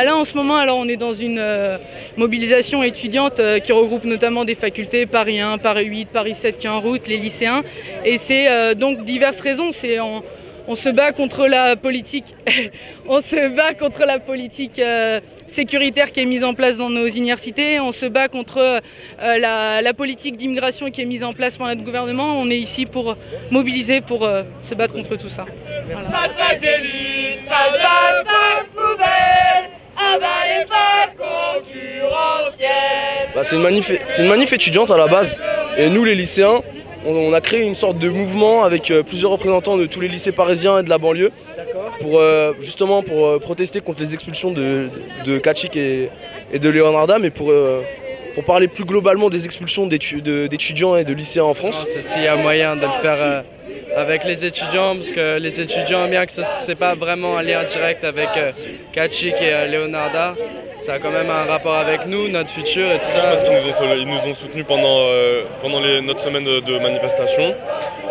Là en ce moment, alors on est dans une mobilisation étudiante qui regroupe notamment des facultés, Paris 1, Paris 8, Paris 7 qui est en route, les lycéens. Et c'est donc diverses raisons. On se bat contre la politique, on se bat contre la politique sécuritaire qui est mise en place dans nos universités, on se bat contre la politique d'immigration qui est mise en place par notre gouvernement. On est ici pour mobiliser, pour se battre contre tout ça. Voilà. Pas de fac d'élite, pas de fac poubelle, abat les facs concurrentielles. C'est une manif étudiante à la base, et nous les lycéens, on a créé une sorte de mouvement avec plusieurs représentants de tous les lycées parisiens et de la banlieue pour justement pour protester contre les expulsions de Kachik et de Leonarda, mais pour parler plus globalement des expulsions d'étudiants et de lycéens en France. S'il y a moyen de le faire avec les étudiants, parce que les étudiants, bien que ce n'est pas vraiment un lien direct avec Kachik et Leonarda, ça a quand même un rapport avec nous, notre futur et tout ça. Parce qu'ils nous ont soutenus pendant notre semaine de manifestation.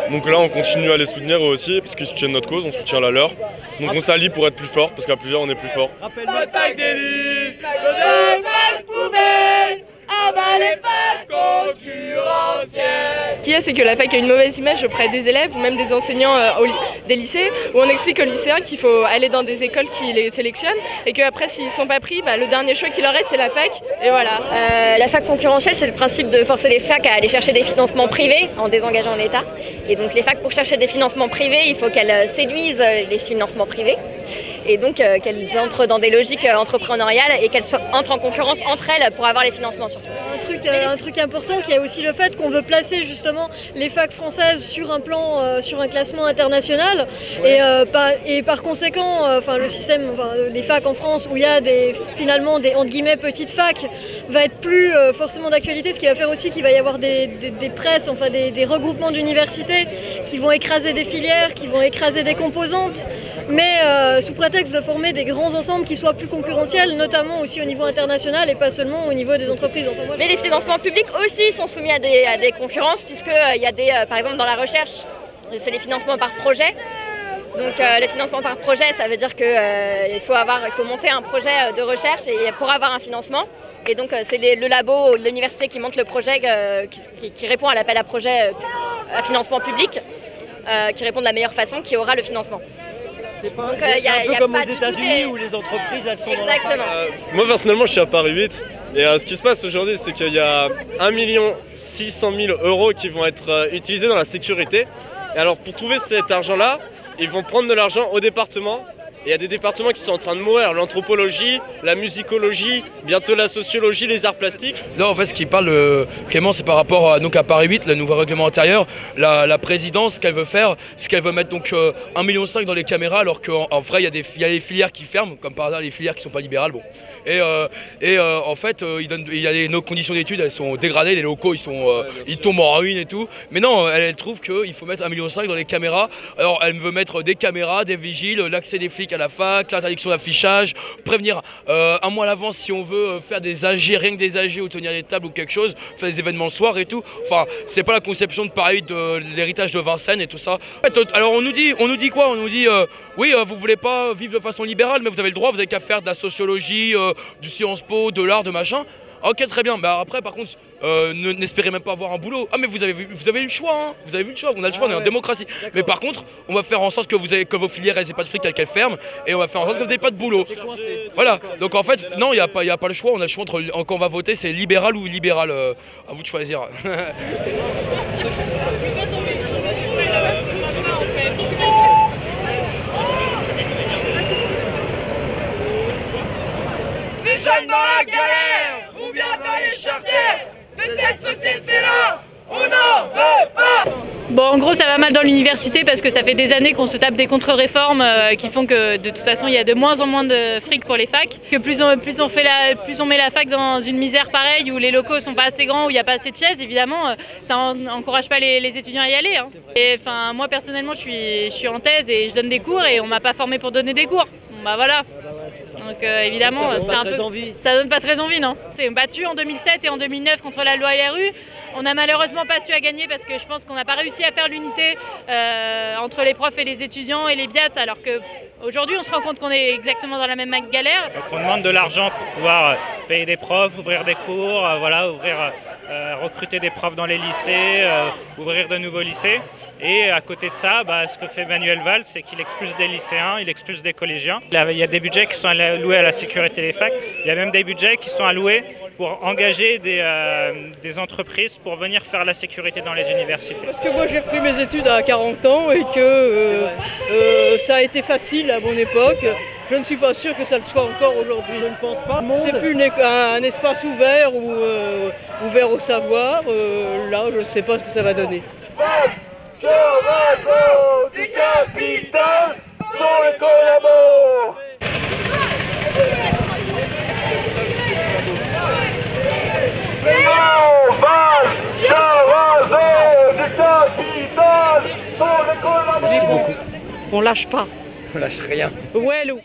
Donc là, on continue à les soutenir eux aussi, parce qu'ils soutiennent notre cause, on soutient la leur. Donc on s'allie pour être plus fort, parce qu'à plusieurs, on est plus fort. Pas de fac d'élite, pas de fac poubelle, abat les facs concurrentielles. Ce qu'il y a, c'est que la fac a une mauvaise image auprès des élèves ou même des enseignants des lycées, où on explique aux lycéens qu'il faut aller dans des écoles qui les sélectionnent et qu'après, s'ils ne sont pas pris, le dernier choix qu'il leur reste, c'est la fac. Et voilà. La fac concurrentielle, c'est le principe de forcer les facs à aller chercher des financements privés en désengageant l'État. Et donc les facs, pour chercher des financements privés, il faut qu'elles séduisent les financements privés. Et donc qu'elles entrent dans des logiques entrepreneuriales et qu'elles entrent en concurrence entre elles pour avoir les financements surtout. Un truc important qui est aussi le fait qu'on veut placer justement les facs françaises sur un plan, sur un classement international, et par conséquent, le système des facs en France où il y a finalement des entre guillemets petites facs va être plus forcément d'actualité, ce qui va faire aussi qu'il va y avoir des presses, des regroupements d'universités qui vont écraser des filières, qui vont écraser des composantes, mais sous prétexte de former des grands ensembles qui soient plus concurrentiels, notamment aussi au niveau international et pas seulement au niveau des entreprises. Mais les financements publics aussi sont soumis à des concurrences, puisqu'il y a par exemple dans la recherche, c'est les financements par projet. Donc les financements par projet, ça veut dire qu'il faut monter un projet de recherche pour avoir un financement. Et donc c'est le labo ou l'université qui monte le projet qui répond à l'appel à projet à financement public, qui répond de la meilleure façon, qui aura le financement. C'est un peu comme aux États-Unis où les entreprises elles sont Exactement. dans la Moi personnellement, je suis à Paris 8 et ce qui se passe aujourd'hui, c'est qu'il y a 1 600 000 € qui vont être utilisés dans la sécurité. Et alors pour trouver cet argent-là, ils vont prendre de l'argent au département. Et il y a des départements qui sont en train de mourir, l'anthropologie, la musicologie, bientôt la sociologie, les arts plastiques. Non, en fait, ce qu'il parle, Clément, c'est par rapport à Paris 8, le nouveau règlement intérieur. La présidence, ce qu'elle veut faire, c'est qu'elle veut mettre donc 1,5 million dans les caméras, alors qu'en vrai, il y a les filières qui ferment, comme par hasard, les filières qui ne sont pas libérales. Bon. En fait, nos conditions d'études, elles sont dégradées, les locaux, ils tombent en ruine et tout. Mais non, elle trouve qu'il faut mettre 1,5 million dans les caméras. Alors, elle veut mettre des caméras, des vigiles, l'accès des flics à la fac, l'interdiction d'affichage, prévenir un mois à l'avance si on veut faire des AG, rien que des AG ou tenir des tables ou quelque chose, faire des événements le soir et tout. Enfin, c'est pas la conception de Paris, de l'héritage de Vincennes et tout ça. Alors on nous dit quoi? On nous dit oui, vous voulez pas vivre de façon libérale, mais vous avez le droit, vous avez qu'à faire de la sociologie, du Sciences Po, de l'art, de machin. Ok, très bien. Bah après, par contre, n'espérez même pas avoir un boulot. Ah, mais vous avez eu le choix, hein. Vous avez vu le choix. On a le choix, on est en démocratie. Mais par contre, on va faire en sorte que vos filières elles aient pas de fric, qu'elles ferment, et on va faire en sorte que vous n'ayez pas de boulot. Voilà. Donc en fait, non, il n'y a pas le choix. On a le choix entre quand on va voter, c'est libéral ou illégal. À vous de choisir. Les jeunes dans la galère, ou bien dans les charters de cette société-là, on n'en veut pas. Bon, en gros, ça va mal dans l'université parce que ça fait des années qu'on se tape des contre-réformes qui font que de toute façon, il y a de moins en moins de fric pour les facs. Que plus on met la fac dans une misère pareille où les locaux sont pas assez grands, où il n'y a pas assez de chaises, évidemment, ça n'encourage pas les étudiants à y aller. Hein. Et moi personnellement, je suis en thèse et je donne des cours et on m'a pas formé pour donner des cours. Bon, bah voilà. Donc évidemment, ça donne pas très envie, non. On battu en 2007 et en 2009 contre la loi LRU. On n'a malheureusement pas su à gagner parce que je pense qu'on n'a pas réussi à faire l'unité entre les profs et les étudiants et les BIATS, alors qu'aujourd'hui on se rend compte qu'on est exactement dans la même galère. Donc on demande de l'argent pour pouvoir payer des profs, ouvrir des cours, recruter des profs dans les lycées, ouvrir de nouveaux lycées. Et à côté de ça, ce que fait Manuel Valls, c'est qu'il expulse des lycéens, il expulse des collégiens. Il y a des budgets qui sont alloués à la sécurité des facs, il y a même des budgets qui sont alloués pour engager des entreprises pour venir faire la sécurité dans les universités. Parce que moi j'ai repris mes études à 40 ans et que ça a été facile à mon époque. Je ne suis pas sûr que ça le soit encore aujourd'hui. Je ne pense pas. C'est plus un espace ouvert ou ouvert au savoir. Là, je ne sais pas ce que ça va donner. Du capital sont les collabos. Merci beaucoup. On lâche pas. On lâche rien. Ouais, Lou.